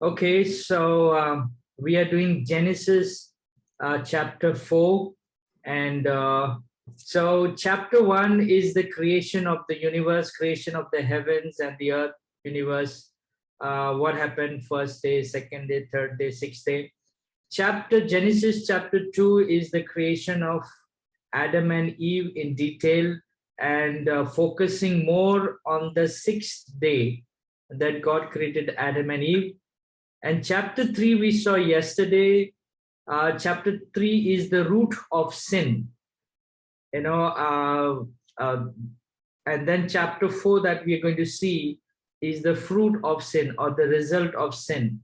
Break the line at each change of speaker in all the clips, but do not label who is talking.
Okay, so we are doing Genesis chapter 4. And so chapter 1 is the creation of the universe, creation of the heavens and the earth, universe. What happened first day, second day, third day, sixth day. Genesis chapter 2 is the creation of Adam and Eve in detail, and focusing more on the sixth day that God created Adam and Eve. And chapter 3 we saw yesterday. Chapter 3 is the root of sin, and then chapter 4 that we are going to see is the fruit of sin or the result of sin.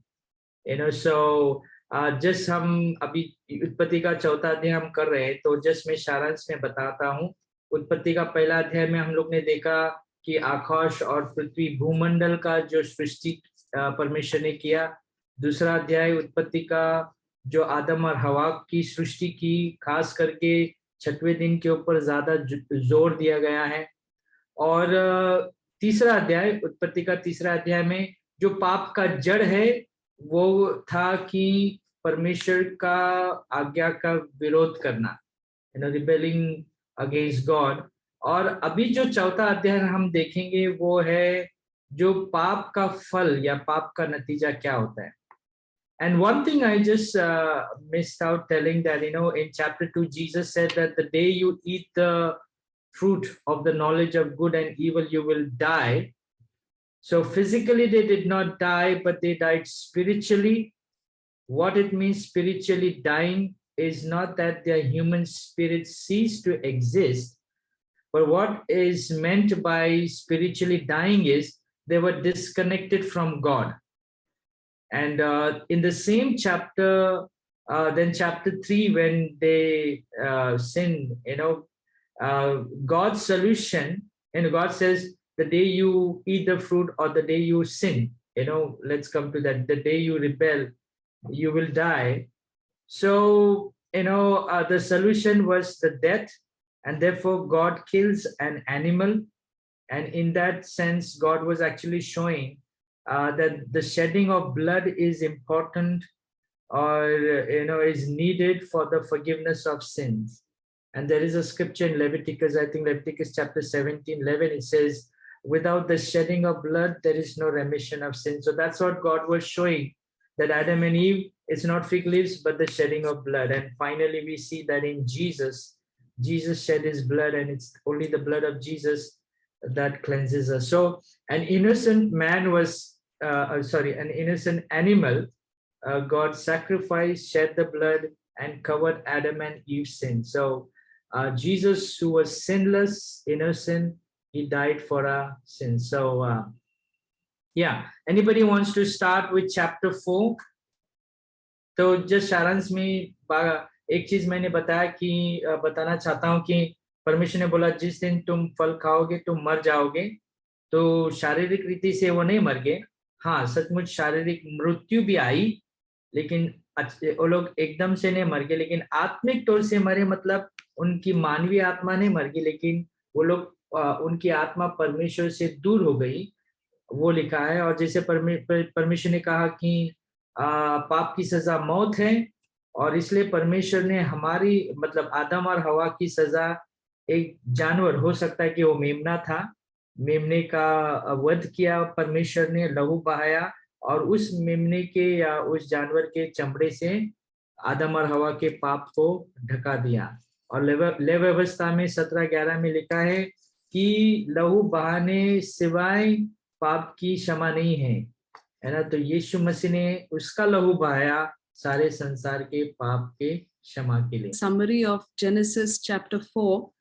So just हम अभी उत्पत्ति का चौथा अध्याय हम कर रहे हैं, तो जस्ट मैं सारांश में बताता हूँ. उत्पत्ति का पहला अध्याय में हम लोग ने देखा कि आकाश और पृथ्वी भूमंडल का जो सृष्टि परमेश्वर ने किया. दूसरा अध्याय उत्पत्ति का जो आदम और हवा की सृष्टि की, खास करके छठवें दिन के ऊपर ज्यादा जोर दिया गया है. और तीसरा अध्याय, उत्पत्ति का तीसरा अध्याय में जो पाप का जड़ है वो था कि परमेश्वर का आज्ञा का विरोध करना, रिबेलिंग अगेंस्ट गॉड. और अभी जो चौथा अध्याय हम देखेंगे वो है जो पाप का फल या पाप का नतीजा क्या होता है. And one thing I just missed out telling that, in chapter 2, Jesus said that the day you eat the fruit of the knowledge of good and evil, you will die. So physically they did not die, but they died spiritually. What it means spiritually dying is not that their human spirit ceased to exist, but what is meant by spiritually dying is they were disconnected from God. And in the same chapter, then chapter 3, when they sinned, God's solution, and God says, the day you eat the fruit or the day you sin, let's come to that, the day you rebel, you will die. So, the solution was the death, and therefore God kills an animal. And in that sense, God was actually showing that the shedding of blood is important, or is needed for the forgiveness of sins. And there is a scripture in Leviticus, I think Leviticus chapter 17:11, it says, without the shedding of blood there is no remission of sin. So that's what God was showing, that Adam and Eve, it's not fig leaves but the shedding of blood. And finally we see that in Jesus shed his blood, and it's only the blood of Jesus that cleanses us. So an innocent man was an innocent animal, God sacrificed, shed the blood, and covered Adam and Eve's sin. So Jesus, who was sinless, innocent, he died for our sins. So yeah, anybody wants to start with chapter 4? तो just सारांश में एक चीज मैंने बताना चाहता हूँ कि परमेश्वर ने बोला जिस दिन तुम फल खाओगे तुम मर जाओगे. तो शारीरिक रीति से वो नहीं मर गए. हाँ, सचमुच शारीरिक मृत्यु भी आई, लेकिन वो लोग एकदम से नहीं मर गए, लेकिन आत्मिक तौर से मरे. मतलब उनकी मानवीय आत्मा नहीं मर गई, लेकिन वो लोग उनकी आत्मा परमेश्वर से दूर हो गई, वो लिखा है. और जैसे परमेश्वर ने कहा कि पाप की सजा मौत है, और इसलिए परमेश्वर ने हमारी, मतलब आदम और हवा की सजा, एक जानवर हो सकता है कि वो मेमना था, मेमने का वध किया परमेश्वर ने, लहू बहाया, और उस मेमने के या उस जानवर के चमड़े से आदम और हवा के पाप को ढका दिया. और लेव व्यवस्था में 17:11 में लिखा है कि लहू बहाने सिवाय पाप की क्षमा नहीं है ना. तो यीशु मसीह ने उसका लहू बहाया सारे संसार के पाप के क्षमा के लिए.
Summary of Genesis chapter 4.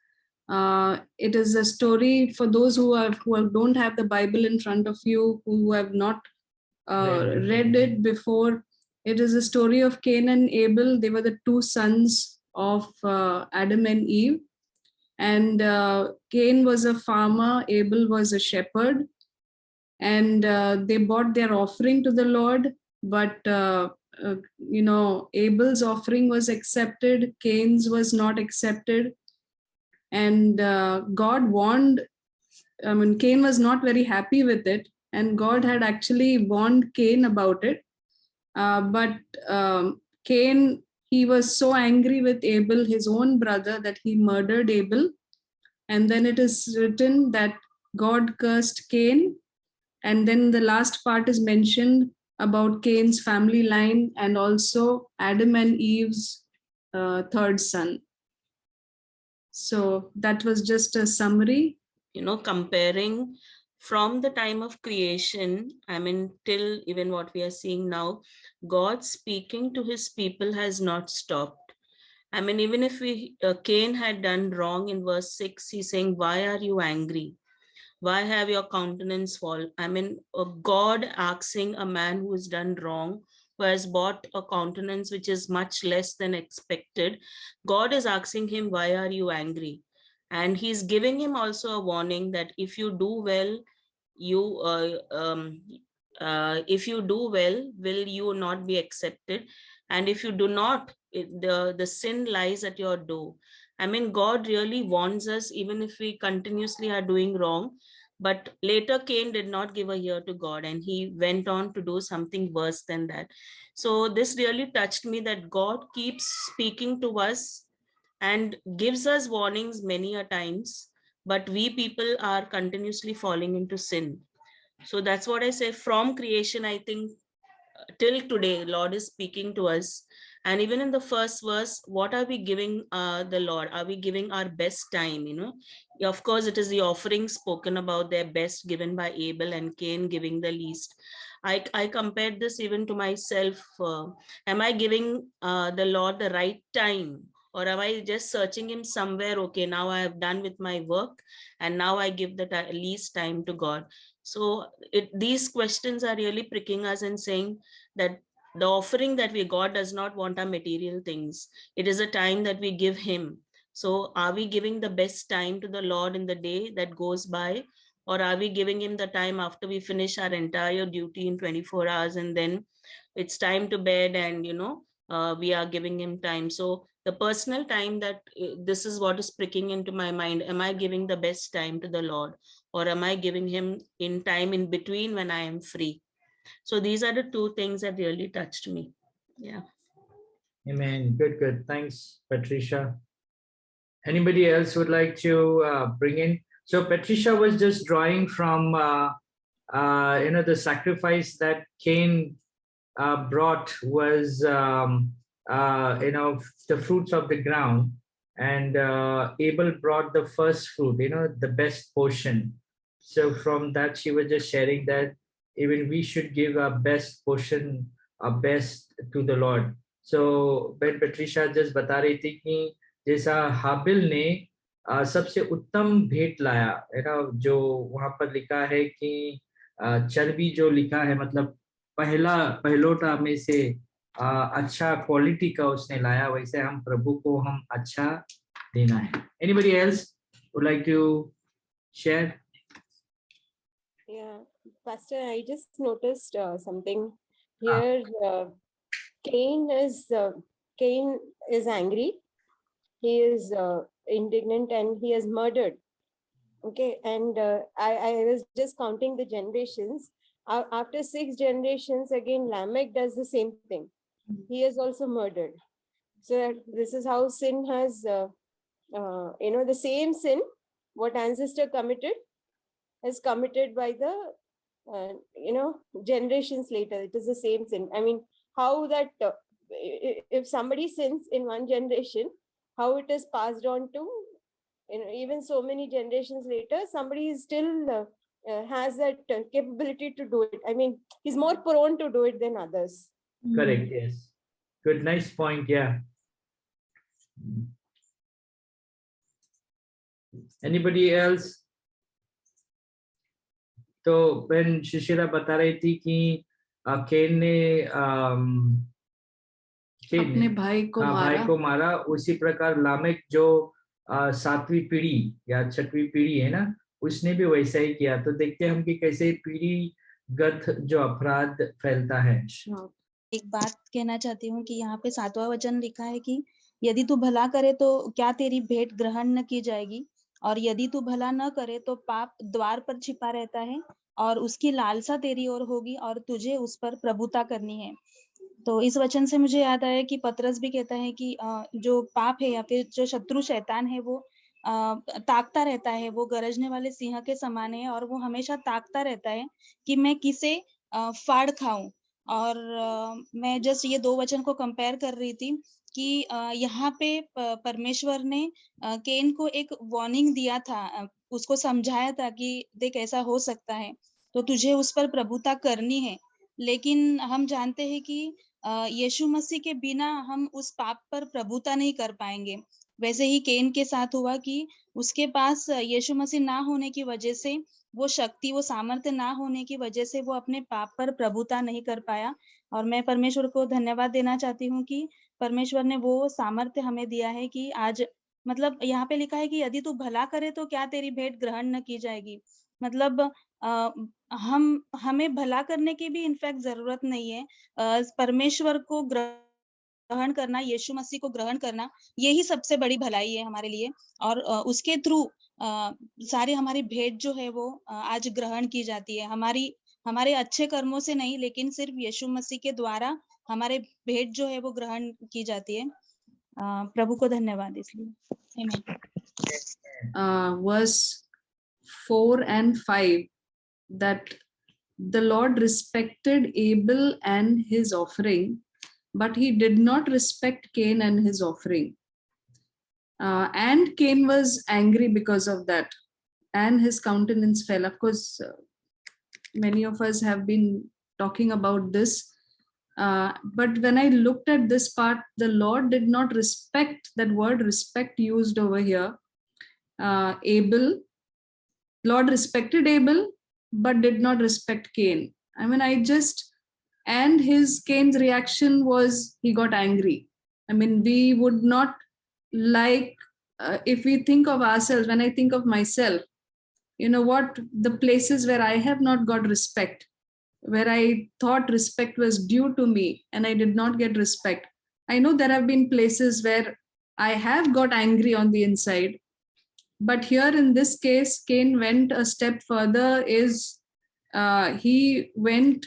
It is a story for those who don't have the Bible in front of you, who have not read it before. It is a story of Cain and Abel. They were the two sons of Adam and Eve. And Cain was a farmer, Abel was a shepherd. And they brought their offering to the Lord, but Abel's offering was accepted, Cain's was not accepted. And God warned, Cain was not very happy with it, and God had actually warned Cain about it. But Cain, he was so angry with Abel, his own brother, that he murdered Abel. And then it is written that God cursed Cain. And then the last part is mentioned about Cain's family line and also Adam and Eve's third son. So that was just a summary.
Comparing from the time of creation, till even what we are seeing now, God speaking to his people has not stopped. Even if Cain had done wrong in verse 6, he's saying, why are you angry? Why have your countenance fall? God asking a man who has done wrong, who has bought a countenance which is much less than expected. God is asking him, why are you angry? And he's giving him also a warning that if you do well, if you do well, will you not be accepted? And if you do not, the sin lies at your door. God really warns us, even if we continuously are doing wrong. But later Cain did not give a ear to God, and he went on to do something worse than that. So this really touched me, that God keeps speaking to us and gives us warnings many a times, but we people are continuously falling into sin. So that's what I say, from creation, I think till today Lord is speaking to us. And even in the first verse, what are we giving the Lord? Are we giving our best time? Of course it is the offering spoken about, their best given by Abel, and Cain giving the least. I compared this even to myself. Am I giving the Lord the right time, or am I just searching him somewhere? Okay, now I have done with my work, and now I give the least time to God. So these questions are really pricking us and saying that the offering that we got does not want our material things. It is a time that we give him. So are we giving the best time to the Lord in the day that goes by, or are we giving him the time after we finish our entire duty in 24 hours, and then it's time to bed, and we are giving him time? So the personal time, that this is what is pricking into my mind. Am I giving the best time to the Lord, or am I giving him in time in between when I am free? So these are the two things that really touched me. Yeah.
Amen. Good. Thanks, Patricia. Anybody else would like to bring in? So Patricia was just drawing from the sacrifice that Cain brought was the fruits of the ground, and Abel brought the first fruit, the best portion. So from that, she was just sharing that even we should give our best portion, our best to the Lord. So when Patricia just बता रही थी कि जैसा हाबिल ने सबसे उत्तम भेंट लाया, जो वहां पर लिखा है कि चर्बी जो लिखा है, मतलब पहलोटा में से अच्छा क्वालिटी का उसने लाया, वैसे हम प्रभु को हम अच्छा देना है. Anybody else would like to share?
Yeah, Pastor, I just noticed something here. Cain is angry. He is indignant, and he has murdered. Okay, and I was just counting the generations. After 6 generations, again Lamech does the same thing. He is also murdered. So this is how sin has, the same sin what ancestor committed is committed by the, generations later. It is the same sin. I mean, how that if somebody sins in one generation, how it is passed on to, even so many generations later, somebody still has that capability to do it. I mean, he's more prone to do it than others.
Correct. Yes. Good. Nice point. Yeah. Anybody else? तो बहन सुशीला बता रही थी कि केन ने
अपने भाई को
मारा, उसी प्रकार लामेक जो 7वीं पीढ़ी या 6वीं पीढ़ी है ना, उसने भी वैसा ही किया. तो देखते हैं हम कि कैसे पीढ़ीगत जो अपराध फैलता है.
एक बात कहना चाहती हूँ कि यहाँ पे 7वां वचन लिखा है कि यदि तू भला करे तो क्या तेरी भेंट ग्रहण न की जाएगी, और यदि तू भला न करे तो पाप द्वार पर छिपा रहता है और उसकी लालसा तेरी ओर होगी और तुझे उस पर प्रभुता करनी है. तो इस वचन से मुझे याद आया कि पतरस भी कहता है कि जो पाप है या फिर जो शत्रु शैतान है वो ताकता रहता है, वो गरजने वाले सिंह के समान है और वो हमेशा ताकता रहता है कि मैं किसे फाड़ खाऊं। और मैं जस्ट ये दो वचन को कंपेयर कर रही थी कि यहाँ पे परमेश्वर ने केन को एक वार्निंग दिया था, उसको समझाया था कि देख ऐसा हो सकता है तो तुझे उस पर प्रभुता करनी है। लेकिन हम जानते हैं कि यीशु मसीह के बिना हम उस पाप पर प्रभुता नहीं कर पाएंगे। वैसे ही केन के साथ हुआ कि उसके पास यीशु मसीह ना होने की वजह से, वो शक्ति, वो सामर्थ्य ना होने की वजह से वो अपने पाप पर प्रभुता नहीं कर पाया। और मैं परमेश्वर को धन्यवाद देना चाहती हूँ कि परमेश्वर ने वो सामर्थ्य हमें दिया है कि आज, मतलब यहाँ पे लिखा है कि यदि तू भला करे तो क्या तेरी भेंट ग्रहण न की जाएगी। मतलब हमें भला करने की भी इनफैक्ट जरूरत नहीं है। परमेश्वर को ग्रहण करना, यीशु मसीह को ग्रहण करना, यही सबसे बड़ी भलाई है हमारे लिए। और उसके थ्रू सारी हमारी भेंट जो है वो आज ग्रहण की जाती है। हमारे अच्छे कर्मों से नहीं, लेकिन सिर्फ यीशु मसीह के द्वारा हमारे भेंट जो है वो ग्रहण की जाती है। प्रभु को धन्यवाद इसलिए। Amen.
Verse 4 and 5, that the Lord respected Abel and his offering, but he did not respect Cain and his offering. And Cain was angry because of that, and his countenance fell. Of course, many of us have been talking about this. But when I looked at this part, the Lord did not respect, that word respect used over here. Abel, Lord respected Abel, but did not respect Cain. I mean, and Cain's reaction was he got angry. I mean, we would not like, if we think of ourselves, when I think of myself, you know what, the places where I have not got respect, where I thought respect was due to me and I did not get respect. I know there have been places where I have got angry on the inside. But here in this case, Cain went a step further, he went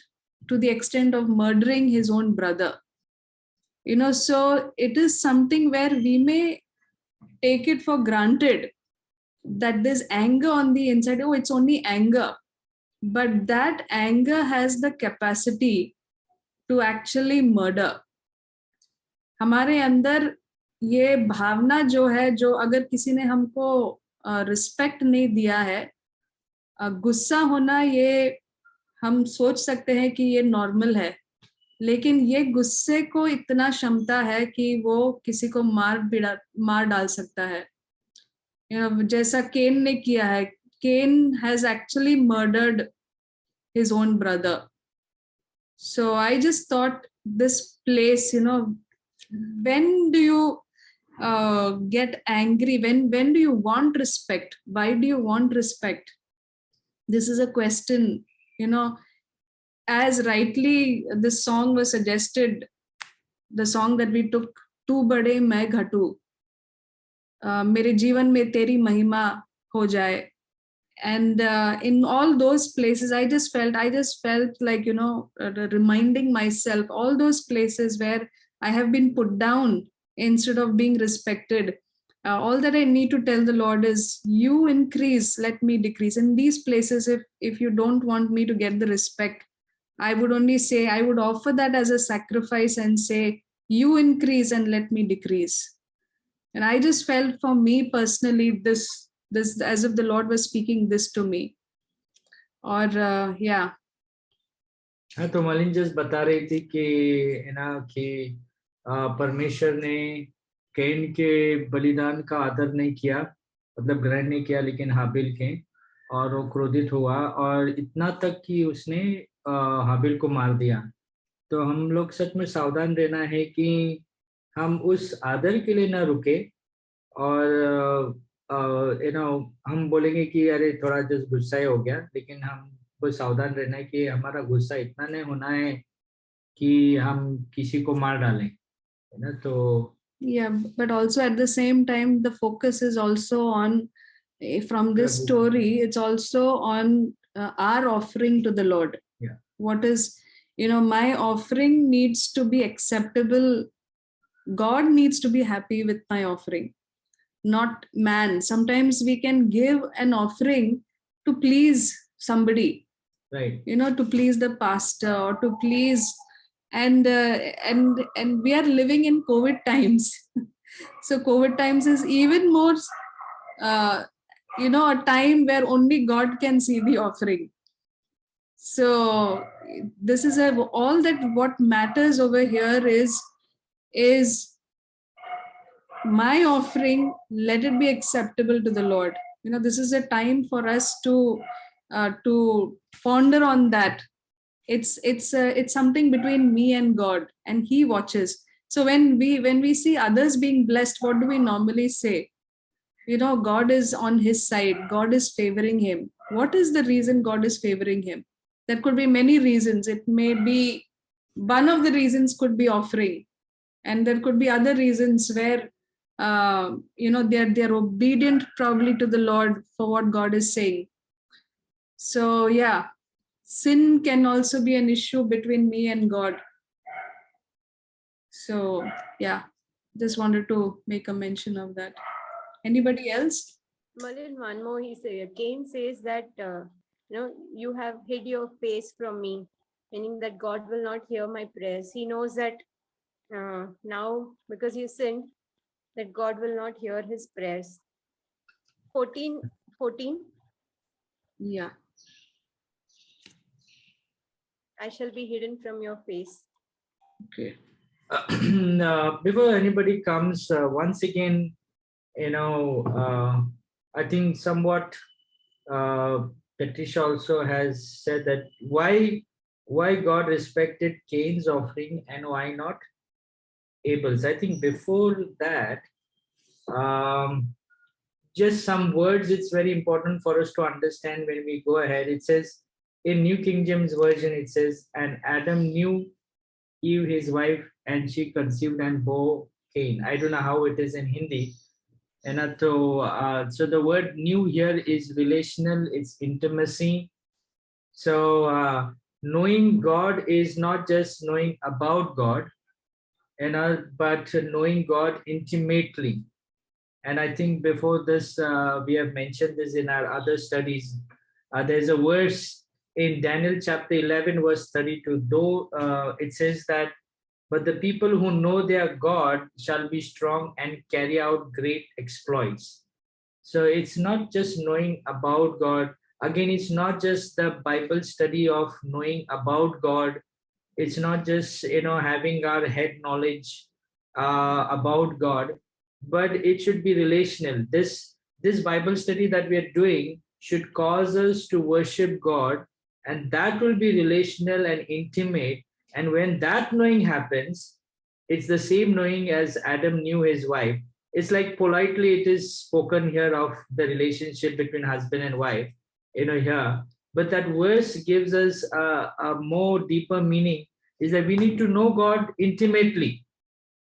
to the extent of murdering his own brother. You know, so it is something where we may take it for granted that there's anger on the inside. Oh, it's only anger. But that anger has the capacity to actually murder. हमारे अंदर ये भावना जो है, जो अगर किसी ने हमको रिस्पेक्ट नहीं दिया है, गुस्सा होना, ये हम सोच सकते हैं कि ये नॉर्मल है, लेकिन ये गुस्से को इतना क्षमता है कि वो किसी को मार डाल सकता है। जैसा केन ने किया है, Cain has actually murdered his own brother. So I just thought this place, you know, when do you get angry? When do you want respect? Why do you want respect? This is a question, you know, as rightly this song was suggested, the song that we took, तू बड़े मैं घटू, मेरे जीवन में तेरी महिमा हो जाए. And in all those places, I just felt like, you know, reminding myself all those places where I have been put down instead of being respected. All that I need to tell the Lord is, you increase, let me decrease. In these places, if you don't want me to get the respect, I would only say, I would offer that as a sacrifice and say, you increase and let me decrease. And I just felt, for me personally, this as if the Lord was speaking this to me. Or yeah.
हाँ, तो मालिन just बता रही थी कि ना कि परमेश्वर ने कैन के बलिदान का आदर नहीं किया, मतलब ग्रहण नहीं किया, लेकिन हाबिल के, और वो क्रोधित हुआ और इतना तक कि उसने हाबिल को मार दिया. तो हम लोग सच में सावधान रहना है कि हम उस आदर के लिए ना रुके और हम बोलेंगे कि अरे थोड़ा जस्ट गुस्सा ही हो गया, लेकिन हमको सावधान रहना है कि हमारा गुस्सा इतना नहीं होना है कि हम किसी को मार डालें, है ना. तो
yeah, but also at the same time the focus is also on, from this story, it's also on our offering to the Lord.
Yeah.
What is, my offering needs to be acceptable. God needs to be happy with my offering, not man. Sometimes we can give an offering to please somebody,
Right.
to please the pastor or to please, and we are living in COVID times. So COVID times is even more, a time where only God can see the offering. So this is all that what matters over here is my offering, let it be acceptable to the Lord. This is a time for us to ponder on that. It's something between me and God, and He watches. So when we see others being blessed, what do we normally say? God is on his side. God is favoring him. What is the reason God is favoring him? There could be many reasons. It may be one of the reasons could be offering, and there could be other reasons where they're obedient probably to the Lord for what God is saying. So yeah, sin can also be an issue between me and God. So yeah, just wanted to make a mention of that. Anybody else?
Malin, one more. Cain says that you have hid your face from me, meaning that God will not hear my prayers. He knows that now, because he sinned, that God will not hear his prayers. 14.
Yeah.
I shall be hidden from your face.
Okay. Before anybody comes, once again, I think somewhat Patricia also has said that why God respected Cain's offering and why not Abel's. I think before that, just some words it's very important for us to understand when we go ahead. It says in New King James Version, it says, and Adam knew Eve his wife, and she conceived and bore Cain. I don't know how it is in Hindi. And so the word new here is relational, it's intimacy. So knowing God is not just knowing about God, but knowing God intimately. And I think before this, we have mentioned this in our other studies. There's a verse in Daniel chapter 11, verse 32. Though it says that, but the people who know their God shall be strong and carry out great exploits. So it's not just knowing about God. Again, it's not just the Bible study of knowing about God. It's not just having our head knowledge about God, but it should be relational. This Bible study that we are doing should cause us to worship God, and that will be relational and intimate. And when that knowing happens, it's the same knowing as Adam knew his wife. It's like politely it is spoken here of the relationship between husband and wife, here. But that verse gives us a more deeper meaning, is that we need to know God intimately,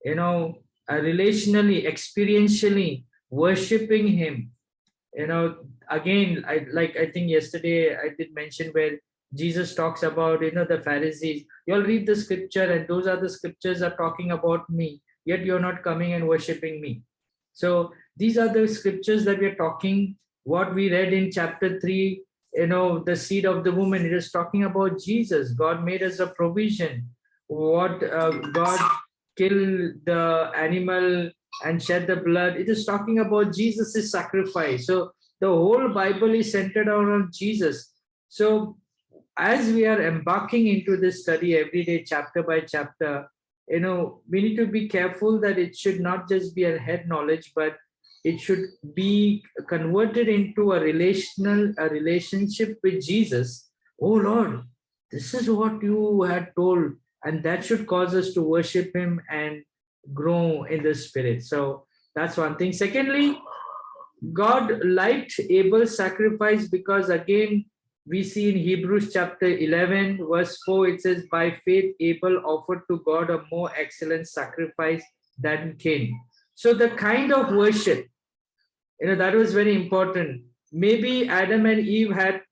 relationally, experientially, worshiping him. Again, I think yesterday I did mention where Jesus talks about, the Pharisees. You all read the scripture, and those are the scriptures are talking about me, yet you're not coming and worshiping me. So these are the scriptures that we're talking. What we read in chapter 3, the seed of the woman, it is talking about Jesus. God made us a provision. What God killed the animal and shed the blood, it is talking about Jesus' sacrifice. So the whole Bible is centered around Jesus. So as we are embarking into this study every day, chapter by chapter, we need to be careful that it should not just be a head knowledge, but it should be converted into a relationship with Jesus. Oh Lord, this is what you had told, and that should cause us to worship him and grow in the spirit. So that's one thing. Secondly, God liked Abel's sacrifice because, again, we see in Hebrews chapter 11, verse 4, it says, by faith, Abel offered to God a more excellent sacrifice than Cain. So the kind of worship, that was very important. Maybe Adam and Eve had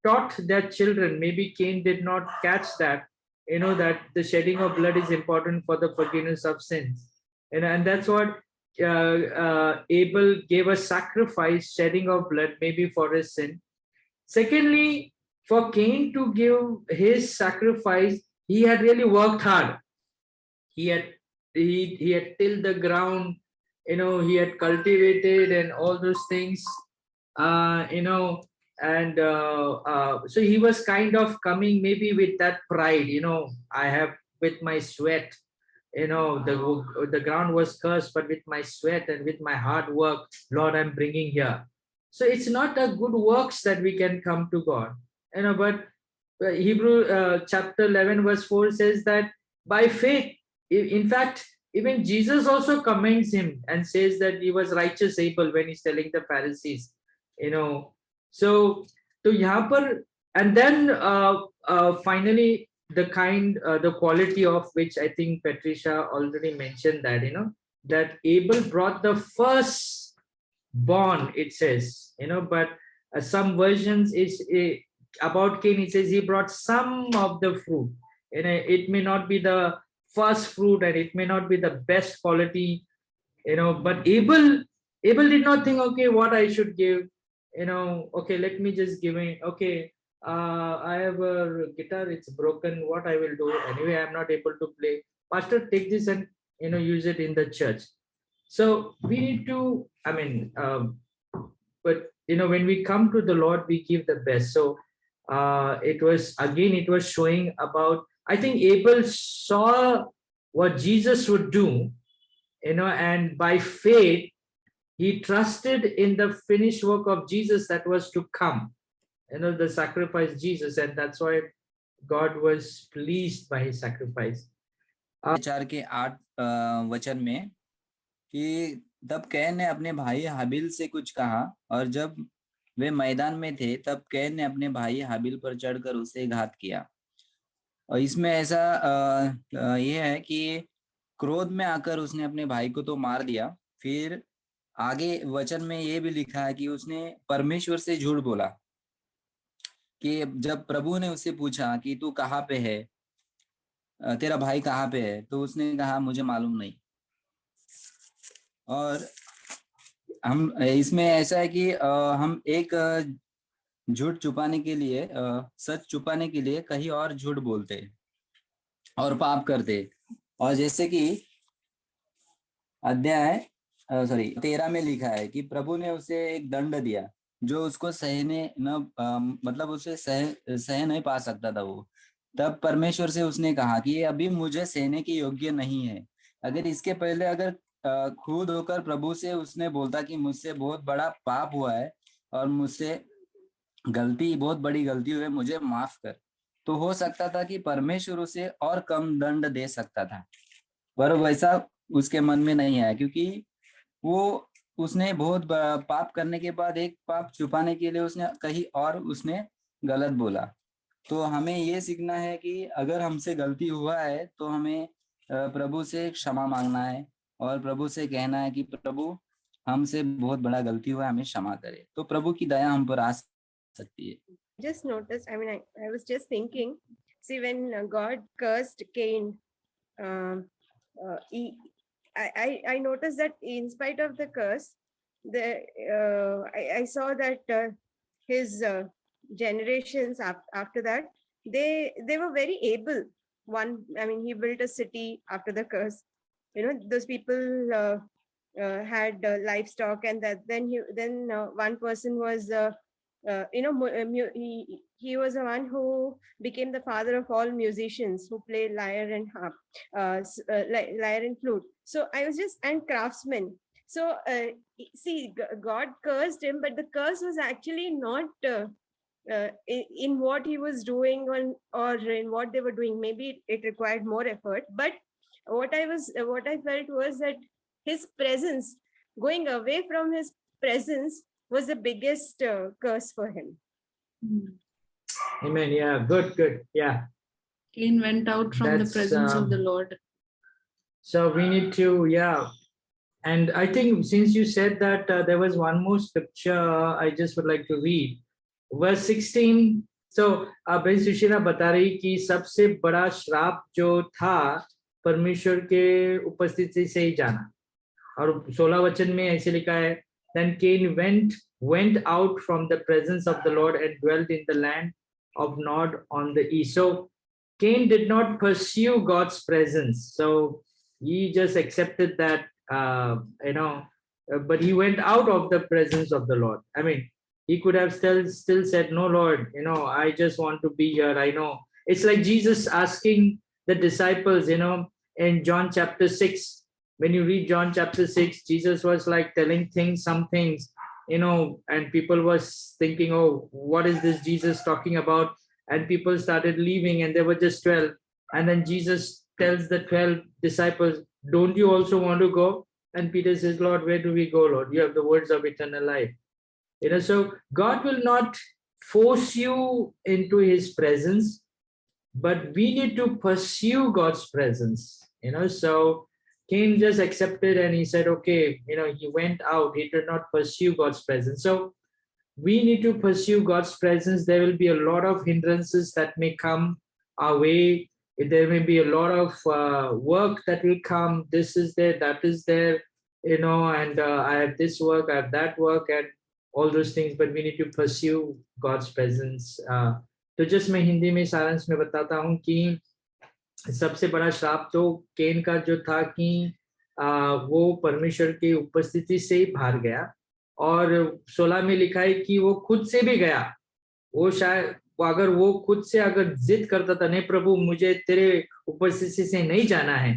taught their children, maybe Cain did not catch that, that the shedding of blood is important for the forgiveness of sins. And that's what Abel gave a sacrifice, shedding of blood, maybe for his sin. Secondly, for Cain to give his sacrifice, he had really worked hard. He had tilled the ground, he had cultivated and all those things, and so he was kind of coming maybe with that pride, I have with my sweat, the ground was cursed, but with my sweat and with my hard work, Lord, I'm bringing here. So it's not a good works that we can come to God, but Hebrew chapter 11 verse 4 says that by faith, in fact, even Jesus also commends him and says that he was righteous Abel when he's telling the Pharisees, so yahan par, and then finally the quality of which I think Patricia already mentioned, that that Abel brought the first born, it says, but some versions is about Cain, it says he brought some of the fruit. It may not be the first fruit and it may not be the best quality, but Abel did not think, okay, what I should give, okay, let me just give it, okay, I have a guitar, it's broken, what I will do, anyway I'm not able to play, pastor, take this and use it in the church. So we need to, but when we come to the Lord, we give the best. So it was showing about, I think Abel saw what Jesus would do, and by faith he trusted in the finished work of Jesus that was to come, the sacrifice Jesus, and that's why God was pleased by his sacrifice.
4 के 8 वचन में कि तब can ने अपने भाई हाबिल से कुछ कहा, और जब वे मैदान में थे तब कैन ने अपने भाई हाबिल पर चढ़कर उसे घात किया। और इसमें ऐसा ये है कि क्रोध में आकर उसने अपने भाई को तो मार दिया, फिर आगे वचन में ये भी लिखा है कि उसने परमेश्वर से झूठ बोला, कि जब प्रभु ने उससे पूछा कि तू कहाँ पे है, तेरा भाई कहाँ पे है, तो उसने कहा मुझे मालूम नहीं। और हम इसमें ऐसा है कि हम एक झूठ छुपाने के लिए, सच छुपाने के लिए कहीं और झूठ बोलते और पाप करते। और जैसे कि अध्याय 13 में लिखा है कि प्रभु ने उसे एक दंड दिया जो उसको सहने न मतलब उसे सह नहीं पा सकता था वो। तब परमेश्वर से उसने कहा कि ये अभी मुझे सहने के योग्य नहीं है। अगर इसके पहले अगर खुद होकर प्रभु से उसने बोलता कि मुझसे बहुत बड़ा पाप हुआ है और मुझसे बहुत बड़ी गलती हुई है, मुझे माफ कर, तो हो सकता था कि परमेश्वर उसे और कम दंड दे सकता था, पर वैसा उसके मन में नहीं आया, क्योंकि वो उसने बहुत पाप करने के बाद एक पाप छुपाने के लिए उसने कहीं और उसने गलत बोला। तो हमें ये सीखना है कि अगर हमसे गलती हुआ है तो हमें प्रभु से क्षमा मांगना है और प्रभु से कहना है कि प्रभु हमसे बहुत बड़ा गलती हुआ है, हमें क्षमा करे, तो प्रभु की दया हम पर आ सकती है।
Just noticed, I was just thinking, see, when God cursed Cain, I noticed that in spite of the curse, I saw that his generations after that, they were very able. He built a city after the curse. Those people had livestock, and then one person was he was the one who became the father of all musicians who play lyre and harp, lyre and flute. So and craftsmen. So see, God cursed him, but the curse was actually not in what he was doing or in what they were doing. Maybe it required more effort, but what I felt was that his presence, going away from his presence, was the biggest curse for him.
Amen. Yeah, good. Yeah.
Cain went out from the presence of the Lord.
So we need to, yeah. And I think since you said that there was one more scripture I just would like to read. Verse 16 सो बहन सुशीला बता रही कि सबसे बड़ा श्राप जो था परमेश्वर के उपस्थिति से ही जाना, और 16 वचन में ऐसे लिखा है, then Cain went out from the presence of the Lord and dwelt in the land of Nod on the east. So Cain did not pursue God's presence, so he just accepted that, but he went out of the presence of the Lord. I mean, he could have still said, no, Lord, I just want to be here. I know it's like Jesus asking the disciples, in John chapter 6. When you read John chapter 6, Jesus was like telling some things, and people was thinking, oh, what is this Jesus talking about? And people started leaving, and there were just 12. And then Jesus tells the 12 disciples, don't you also want to go? And Peter says, Lord, where do we go, Lord? You have the words of eternal life. So God will not force you into his presence, but we need to pursue God's presence. So Cain just accepted, and he said, okay, he went out. He did not pursue God's presence. So we need to pursue God's presence. There will be a lot of hindrances that may come our way. There may be a lot of work that will come. This is there, that is there, and I have this work, I have that work, and all those things, but we need to pursue God's presence. तो just मैं हिंदी में सारांश में बताता हूँ कि सबसे बड़ा श्राप तो केन का जो था कि वो परमेश्वर की उपस्थिति से ही बाहर गया, और 16 में लिखा है कि वो खुद से भी गया। वो शायद अगर वो खुद से अगर जिद करता था, नहीं प्रभु मुझे तेरे उपस्थिति से नहीं जाना है,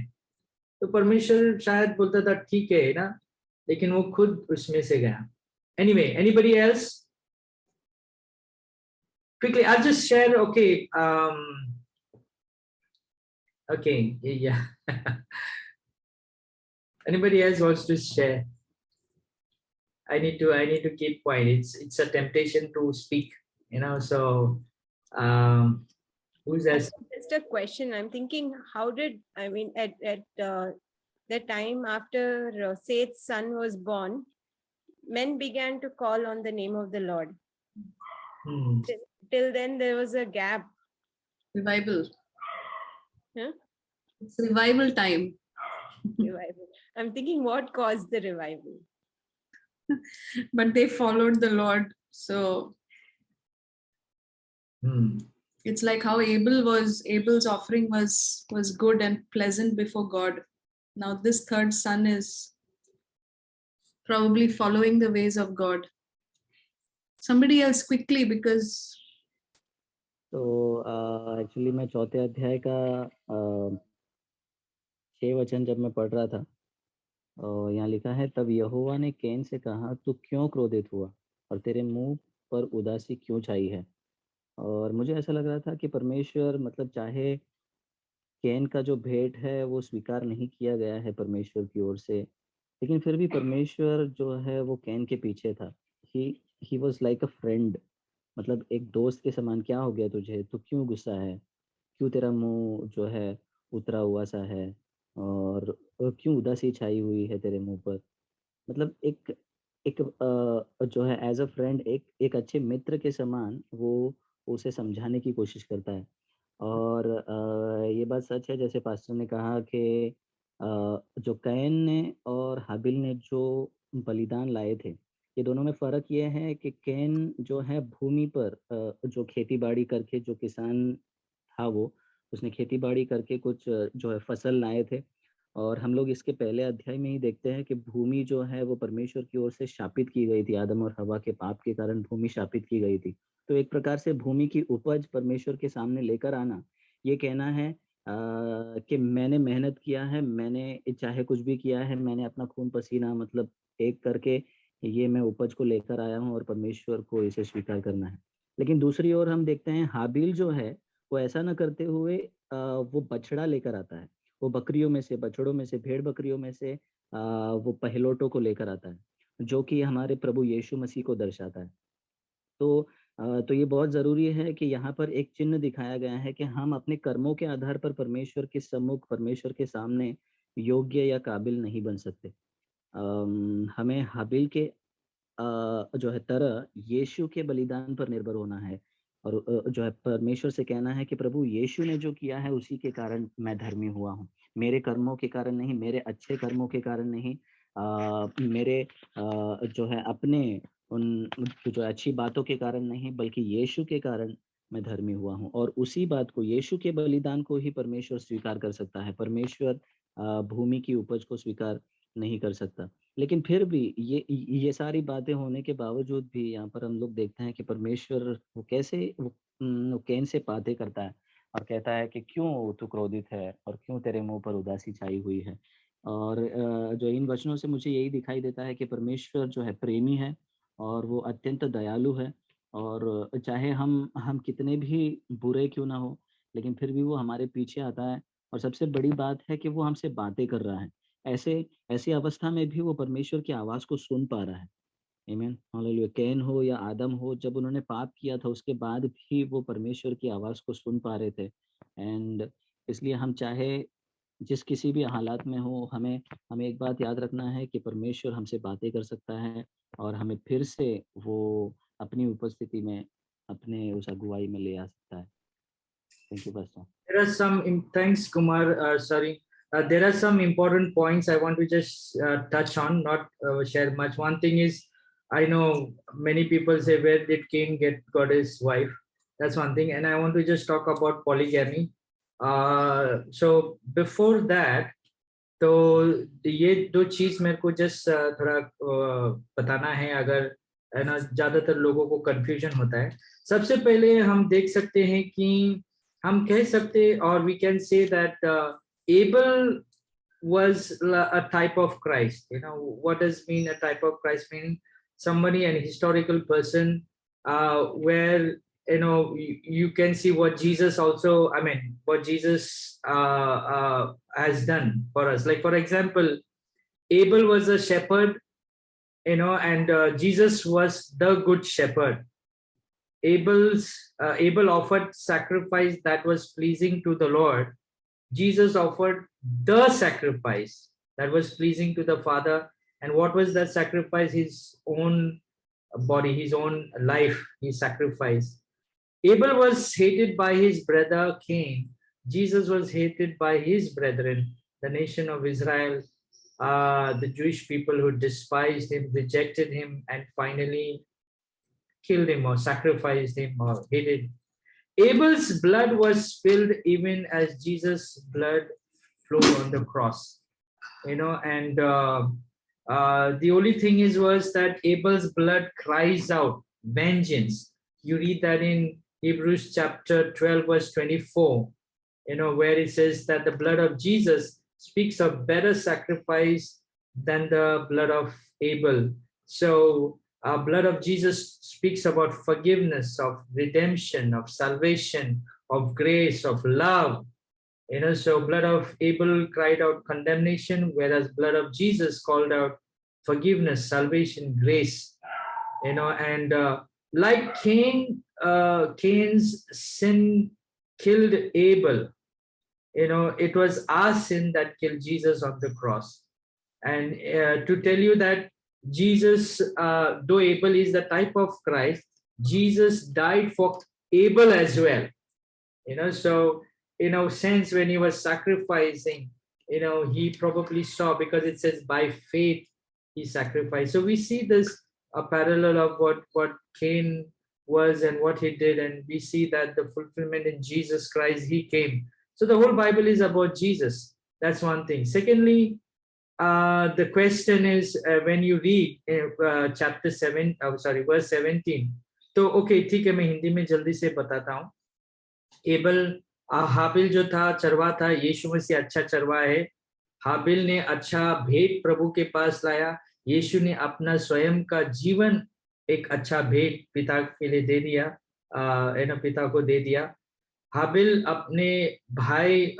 तो परमेश्वर शायद बोलता था ठीक है ना, लेकिन वो खुद उसमें से गया। Anyway, anybody else? Quickly, I'll just share. Okay. Okay. Yeah. Anybody else wants to share? I need to keep quiet. It's a temptation to speak, so who's that?
Just a question. I'm thinking, at the time after Seth's son was born, men began to call on the name of the Lord. Till then there was a gap.
Revival.
Huh?
It's revival time.
Revival. I'm thinking what caused the revival?
But they followed the Lord. So it's like how Abel's offering was good and pleasant before God. Now this third son is probably following the ways of God. Somebody else quickly, because
तो actually मैं चौथे अध्याय का 6 वचन जब मैं पढ़ रहा था, यहाँ लिखा है, तब यहोवा ने कैन से कहा, तू क्यों क्रोधित हुआ और तेरे मुंह पर उदासी क्यों छाई है। और मुझे ऐसा लग रहा था कि परमेश्वर मतलब चाहे कैन का जो भेंट है वो स्वीकार नहीं किया गया है परमेश्वर की ओर से, लेकिन फिर भी परमेश्वर जो है वो कैन के पीछे था। He was like a friend, मतलब एक दोस्त के समान। क्या हो गया तुझे, तू क्यों गुस्सा है, क्यों तेरा मुंह जो है उतरा हुआ सा है, और क्यों उदासी छाई हुई है तेरे मुंह पर। मतलब एक जो है एज अ फ्रेंड, एक अच्छे मित्र के समान वो उसे समझाने की कोशिश करता है। और ये बात सच है जैसे पास्टर ने कहा कि जो कैन ने और हाबिल ने जो बलिदान लाए थे, ये दोनों में फ़र्क ये है कि कैन जो है भूमि पर जो खेती-बाड़ी करके जो किसान था वो, उसने खेती-बाड़ी करके कुछ जो है फसल लाए थे। और हम लोग इसके पहले अध्याय में ही देखते हैं कि भूमि जो है वो परमेश्वर की ओर से शापित की गई थी। आदम और हवा के पाप के कारण भूमि शापित की गई थी। तो एक प्रकार से भूमि की उपज परमेश्वर के सामने लेकर आना, ये कहना है कि मैंने मेहनत किया है, मैंने चाहे कुछ भी किया है, मैंने अपना खून पसीना मतलब एक करके ये मैं उपज को लेकर आया हूँ और परमेश्वर को इसे स्वीकार करना है। लेकिन दूसरी ओर हम देखते हैं हाबिल जो है वो ऐसा ना करते हुए वो बछड़ा लेकर आता है। वो बकरियों में से, बछड़ों में से, भेड़ बकरियों में से वो पहिलौठों को लेकर आता है, जो कि हमारे प्रभु यीशु मसीह को दर्शाता है। तो ये बहुत ज़रूरी है कि यहाँ पर एक चिन्ह दिखाया गया है कि हम अपने कर्मों के आधार पर परमेश्वर के सम्मुख, परमेश्वर के सामने योग्य या काबिल नहीं बन सकते। हमें हाबिल के जो है तरह यीशु के बलिदान पर निर्भर होना है और जो है परमेश्वर से कहना है कि प्रभु यीशु ने जो किया है उसी के कारण मैं धर्मी हुआ हूँ, मेरे कर्मों के कारण नहीं, मेरे अच्छे कर्मों के कारण नहीं, मेरे जो है अपने उन जो अच्छी बातों के कारण नहीं, बल्कि यीशु के कारण मैं धर्मी हुआ हूँ। और उसी बात को, यीशु के बलिदान को ही परमेश्वर स्वीकार कर सकता है। परमेश्वर भूमि की उपज को स्वीकार नहीं कर सकता। लेकिन फिर भी ये सारी बातें होने के बावजूद भी यहाँ पर हम लोग देखते हैं कि परमेश्वर वो कैसे कैन से बातें करता है और कहता है कि क्यों तू क्रोधित है और क्यों तेरे मुंह पर उदासी छाई हुई है। और जो इन वचनों से मुझे यही दिखाई देता है कि परमेश्वर जो है प्रेमी है और वो अत्यंत दयालु है। और चाहे हम कितने भी बुरे क्यों ना हो, लेकिन फिर भी वो हमारे पीछे आता है। और सबसे बड़ी बात है कि वो हमसे बातें कर रहा है। ऐसी अवस्था में भी वो परमेश्वर की आवाज को सुन पा रहा है। आमीन, हालेलुया। कैन हो या आदम हो, जब उन्होंने पाप किया था उसके बाद भी वो परमेश्वर की आवाज को सुन पा रहे थे। एंड इसलिए हम चाहे जिस किसी भी हालात में हो, हमें हमें एक बात याद रखना है कि परमेश्वर हमसे बातें कर सकता है और हमें फिर से वो अपनी उपस्थिति में, अपने उस अगुवाई में ले आ सकता है। Thank you pastor.
There are some, thanks Kumar, sorry. There are some important points I want to just touch on, not share much. One thing is, I know many people say, where did Cain got his wife? That's one thing. And I want to just talk about polygamy. So before that, तो ये दो चीज मेरे को just थोड़ा बताना है, अगर है ना, ज्यादातर लोगों को कंफ्यूजन होता है। सबसे पहले हम देख सकते हैं कि हम कह सकते, और we can say that able was a type of Christ. You know, what does mean a type of Christ? Mean somebody, an historical person, where you can see what Jesus also, I mean, what Jesus has done for us. Like for example, Abel was a shepherd, and Jesus was the good shepherd. Abel offered sacrifice that was pleasing to the Lord. Jesus offered the sacrifice that was pleasing to the Father. And what was that sacrifice? His own body, his own life, he sacrificed. Abel was hated by his brother Cain. Jesus was hated by his brethren, the nation of Israel, the Jewish people who despised him, rejected him, and finally killed him or sacrificed him or hated. Abel's blood was spilled even as Jesus' blood flowed on the cross, and the only thing was that Abel's blood cries out vengeance. You read that in Hebrews chapter 12, verse 24, where it says that the blood of Jesus speaks of better sacrifice than the blood of Abel. So blood of Jesus speaks about forgiveness, of redemption, of salvation, of grace, of love. So blood of Abel cried out condemnation, whereas blood of Jesus called out forgiveness, salvation, grace. And like Cain's sin killed Abel, it was our sin that killed Jesus on the cross. And to tell you that Jesus, though Abel is the type of Christ, Jesus died for Abel as well. So sense when he was sacrificing, he probably saw, because it says by faith he sacrificed. So we see this a parallel of what Cain was and what he did, and we see that the fulfillment in Jesus Christ, he came. So the whole Bible is about Jesus. That's one thing. Secondly, the question is, when you read chapter 7, verse 17. तो okay, ठीक है, मैं हिंदी में जल्दी से बताता हूँ. Able, हाबिल जो था चरवा था, यीशु मसीह अच्छा चरवा है. हाबिल ने अच्छा भेंट प्रभु के पास लाया. यीशु ने अपना स्वयं का जीवन एक अच्छा भेंट पिता के लिए दे दिया, पिता को दे दिया. हाबिल अपने भाई,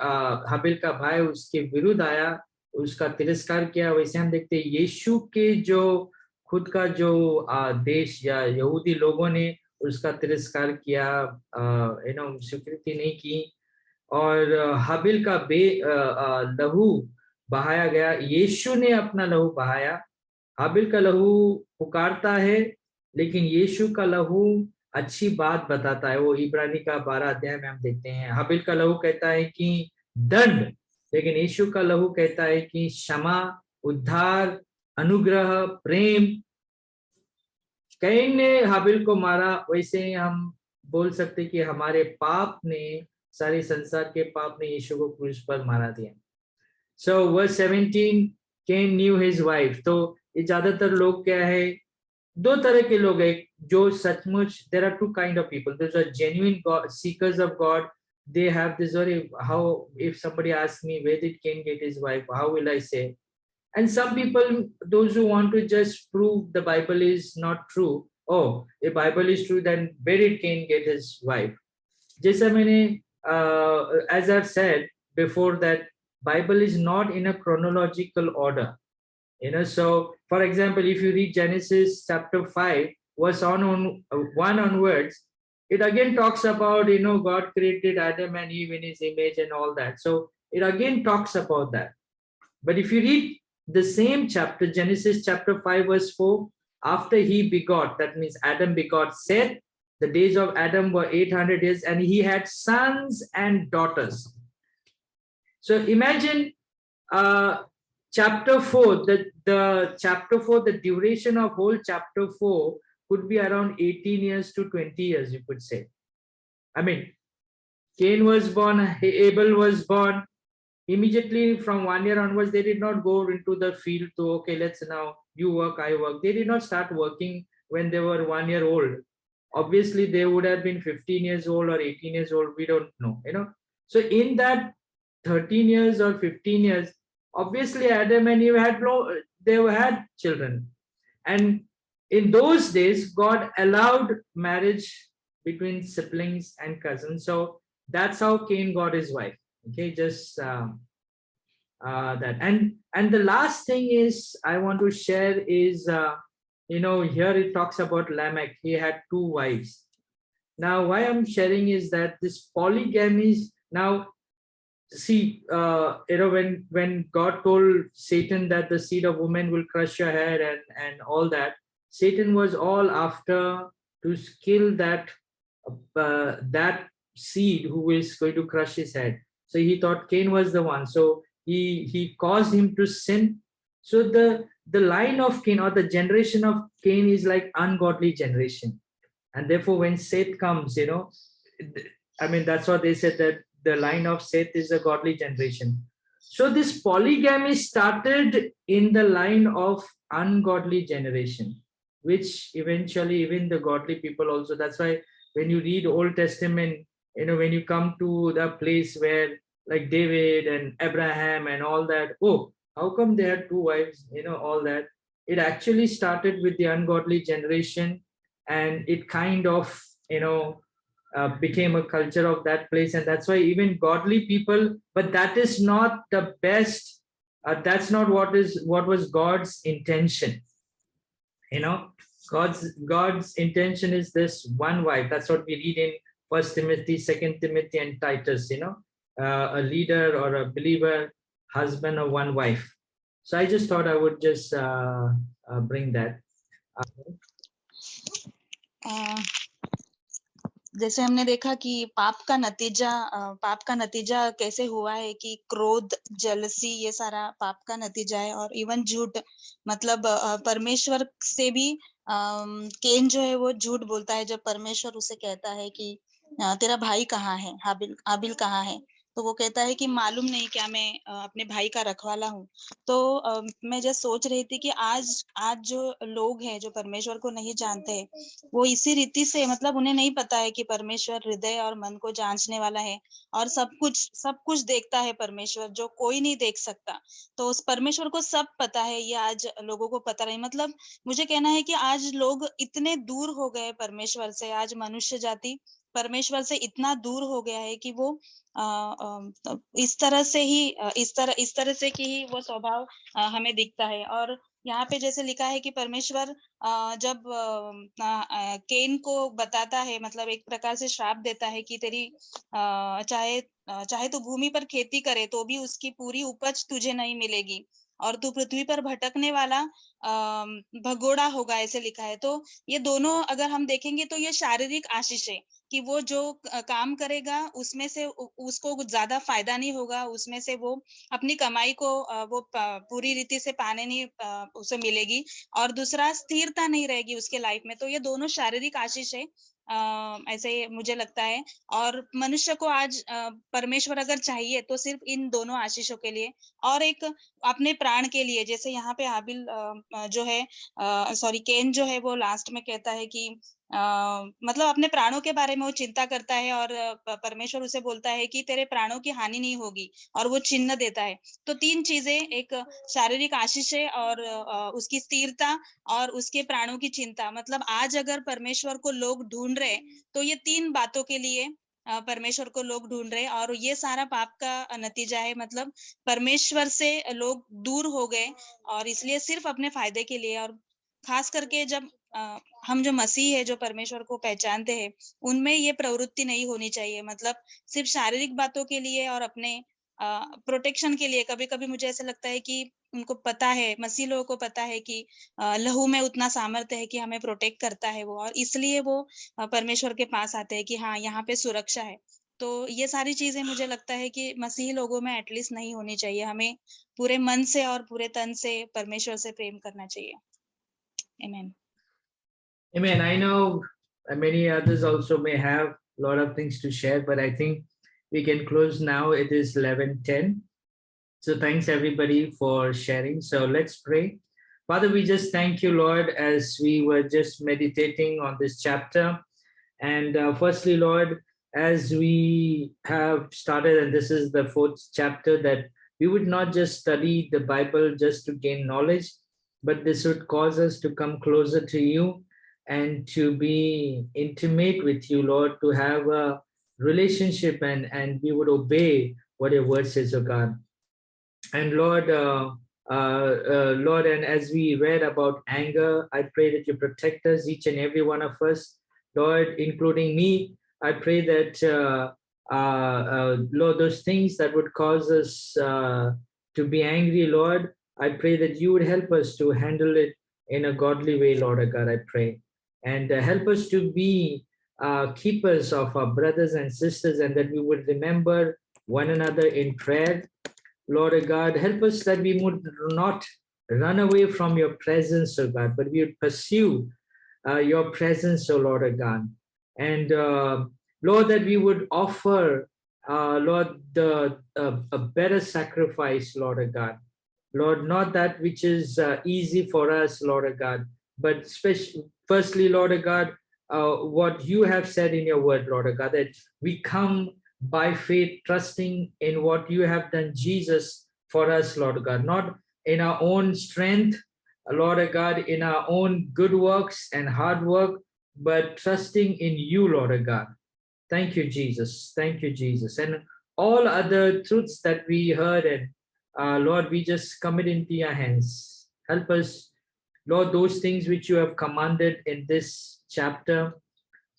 हाबिल का भाई उसके विरुद्ध आया, उसका तिरस्कार किया. वैसे हम देखते हैं यीशु के जो खुद का जो देश या यहूदी लोगों ने उसका तिरस्कार किया, स्वीकृति नहीं की. और हाबिल का लहू बहाया गया. यीशु ने अपना लहू बहाया. हाबिल का लहू पुकारता है, लेकिन यीशु का लहू अच्छी बात बताता है। वो इब्रानी का 12 अध्याय में हम देखते हैं। हाबिल का लहू कहता है कि दंड, लेकिन यीशु का लहू कहता है कि क्षमा, उद्धार, अनुग्रह, प्रेम। कैन ने हाबिल को मारा, वैसे ही हम बोल सकते कि हमारे पाप ने, सारे संसार के पाप ने यीशु को क्रूस पर मारा दिया। So verse 17, Cain knew his wife. तो ये ज्यादातर लोग क्या है, दो तरह के लोग हैं जो सचमुच, there are two kind of people, those are genuine God seekers of God. They have this, और how, if somebody asks me where did Cain get his wife, how will I say? And some people, those who want to just prove the Bible is not true, oh, if Bible is true, then where did Cain get his wife? जैसा मैंने as I've said before, that Bible is not in a chronological order. So for example, if you read Genesis chapter 5 verse 1 onwards, it again talks about, God created Adam and Eve in his image and all that. So it again talks about that. But if you read the same chapter, Genesis chapter 5 verse 4, after he begot, that means Adam begot Seth, the days of Adam were 800 years and he had sons and daughters. So imagine chapter 4, the chapter 4, the duration of whole chapter 4 could be around 18 years to 20 years, you could say. I mean, Cain was born, Abel was born. Immediately from 1 year onwards, they did not go into the field to, okay, let's now you work, I work. They did not start working when they were 1 year old. Obviously, they would have been 15 years old or 18 years old. We don't know, So in that 13 years or 15 years, obviously Adam and Eve had children. And in those days, God allowed marriage between siblings and cousins. So that's how Cain got his wife. Okay, just that. And the last thing is I want to share is, here it talks about Lamech. He had 2 wives. Now, why I'm sharing is that this polygamy is now, see, when God told Satan that the seed of woman will crush your head and all that, Satan was all after to kill that seed who is going to crush his head. So he thought Cain was the one. So he caused him to sin. So the line of Cain, or the generation of Cain, is like ungodly generation. And therefore, when Seth comes, that's what they said, that the line of Seth is a godly generation. So this polygamy started in the line of ungodly generation, which eventually even the godly people also. That's why when you read Old Testament, when you come to the place where like David and Abraham and all that, oh, how come they had 2 wives, all that. It actually started with the ungodly generation, and it kind of, became a culture of that place. And that's why even godly people, but that is not the best. That's not what was God's intention. God's intention is this one wife. That's what we read in 1 Timothy, 2 Timothy, and Titus. A leader or a believer, husband of 1 wife. So I just thought I would just bring that.
जैसे हमने देखा कि पाप का नतीजा कैसे हुआ है कि क्रोध, जलसी, ये सारा पाप का नतीजा है। और इवन झूठ, मतलब परमेश्वर से भी केन जो है वो झूठ बोलता है जब परमेश्वर उसे कहता है कि तेरा भाई कहाँ है, हाबिल कहाँ है। तो वो कहता है कि मालूम नहीं क्या मैं अपने भाई का रखवाला हूँ। तो मैं जस्ट सोच रही थी कि आज जो लोग हैं जो परमेश्वर को नहीं जानते, वो इसी रीति से, मतलब उन्हें नहीं पता है कि परमेश्वर हृदय और मन को जांचने वाला है और सब कुछ देखता है परमेश्वर, जो कोई नहीं देख सकता। तो उस परमेश्वर को सब पता है, ये आज लोगों को पता नहीं। मतलब मुझे कहना है कि आज लोग इतने दूर हो गए परमेश्वर से, आज मनुष्य जाति परमेश्वर से इतना दूर हो गया है कि वो इस तरह से कि ही वो स्वभाव हमें दिखता है। और यहाँ पे जैसे लिखा है कि परमेश्वर जब केन को बताता है, मतलब एक प्रकार से श्राप देता है कि तेरी चाहे तू भूमि पर खेती करे तो भी उसकी पूरी उपज तुझे नहीं मिलेगी, और तू पृथ्वी पर भटकने वाला भगोड़ा होगा, ऐसे लिखा है। तो ये दोनों अगर हम देखेंगे तो ये शारीरिक आशीष है कि वो जो काम करेगा उसमें से उसको कुछ ज्यादा फायदा नहीं होगा, उसमें से वो अपनी कमाई को वो पूरी रीति से पाने नहीं उसे मिलेगी, और दूसरा स्थिरता नहीं रहेगी उसके लाइफ में। तो ये दोनों शारीरिक आशीष है, ऐसे मुझे लगता है। और मनुष्य को आज परमेश्वर अगर चाहिए तो सिर्फ इन दोनों आशीषों के लिए, और एक अपने प्राण के लिए। जैसे यहाँ पे हाबिल जो है सॉरी केन जो है वो लास्ट में कहता है कि मतलब अपने प्राणों के बारे में वो चिंता करता है, और परमेश्वर उसे बोलता है कि तेरे प्राणों की हानि नहीं होगी, और वो चिन्ह देता है। तो तीन चीजें, एक शारीरिक आशीष है, और उसकी स्थिरता, और उसके प्राणों की चिंता। मतलब आज अगर परमेश्वर को लोग ढूंढ रहे तो ये तीन बातों के लिए परमेश्वर को लोग ढूंढ रहे, और ये सारा पाप का नतीजा है। मतलब परमेश्वर से लोग दूर हो गए, और इसलिए सिर्फ अपने फायदे के लिए। और खास करके जब हम जो मसीह है, जो परमेश्वर को पहचानते हैं, उनमें ये प्रवृत्ति नहीं होनी चाहिए। मतलब सिर्फ शारीरिक बातों के लिए और अपने प्रोटेक्शन के लिए। कभी कभी मुझे ऐसा लगता है कि उनको पता है, मसीह लोगों को पता है कि लहू में उतना सामर्थ्य है कि हमें प्रोटेक्ट करता है वो, और इसलिए वो परमेश्वर के पास आते हैं कि हाँ यहाँ पे सुरक्षा है। तो ये सारी चीजें मुझे लगता है कि मसीही लोगों में एटलीस्ट नहीं होनी चाहिए। हमें पूरे मन से और पूरे तन से परमेश्वर से प्रेम करना चाहिए। आमीन।
Amen. I know many others also may have a lot of things to share, but I think we can close now. It is 11:10. So thanks everybody for sharing. So let's pray. Father, we just thank you, Lord, as we were just meditating on this chapter. And firstly, Lord, as we have started, and this is the 4th chapter, that we would not just study the Bible just to gain knowledge, but this would cause us to come closer to you and to be intimate with you, Lord, to have a relationship, and we would obey what your word says, oh God. And Lord, Lord, and as we read about anger, I pray that you protect us, each and every one of us, Lord, including me. I pray that, Lord, those things that would cause us to be angry, Lord, I pray that you would help us to handle it in a godly way, Lord God, I pray. And help us to be keepers of our brothers and sisters, and that we would remember one another in prayer. Lord God, help us that we would not run away from your presence, oh God, but we would pursue your presence, oh Lord God. And Lord, that we would offer, Lord, a better sacrifice, Lord God. Lord, not that which is easy for us, Lord God, but firstly, Lord God, what you have said in your word, Lord God, that we come by faith, trusting in what you have done, Jesus, for us, Lord God, not in our own strength, Lord God, in our own good works and hard work, but trusting in you, Lord God. Thank you, Jesus. Thank you, Jesus. And all other truths that we heard, and Lord, we just commit into your hands. Help us, Lord, those things which you have commanded in this chapter,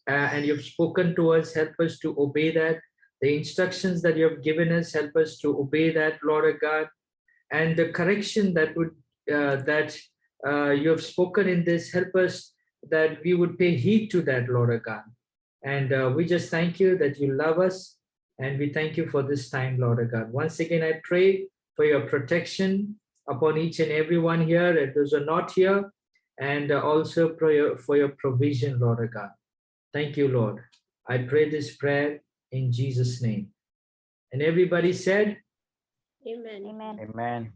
and you've spoken to us, help us to obey that. The instructions that you have given us, help us to obey that, Lord God. And the correction that would you have spoken in this, help us that we would pay heed to that, Lord God. And we just thank you that you love us, and we thank you for this time, Lord God. Once again, I pray for your protection upon each and every one here, and those who are not here, and also for your provision, Lord God. Thank you, Lord. I pray this prayer in Jesus' name. And everybody said,
Amen.
Amen.
Amen.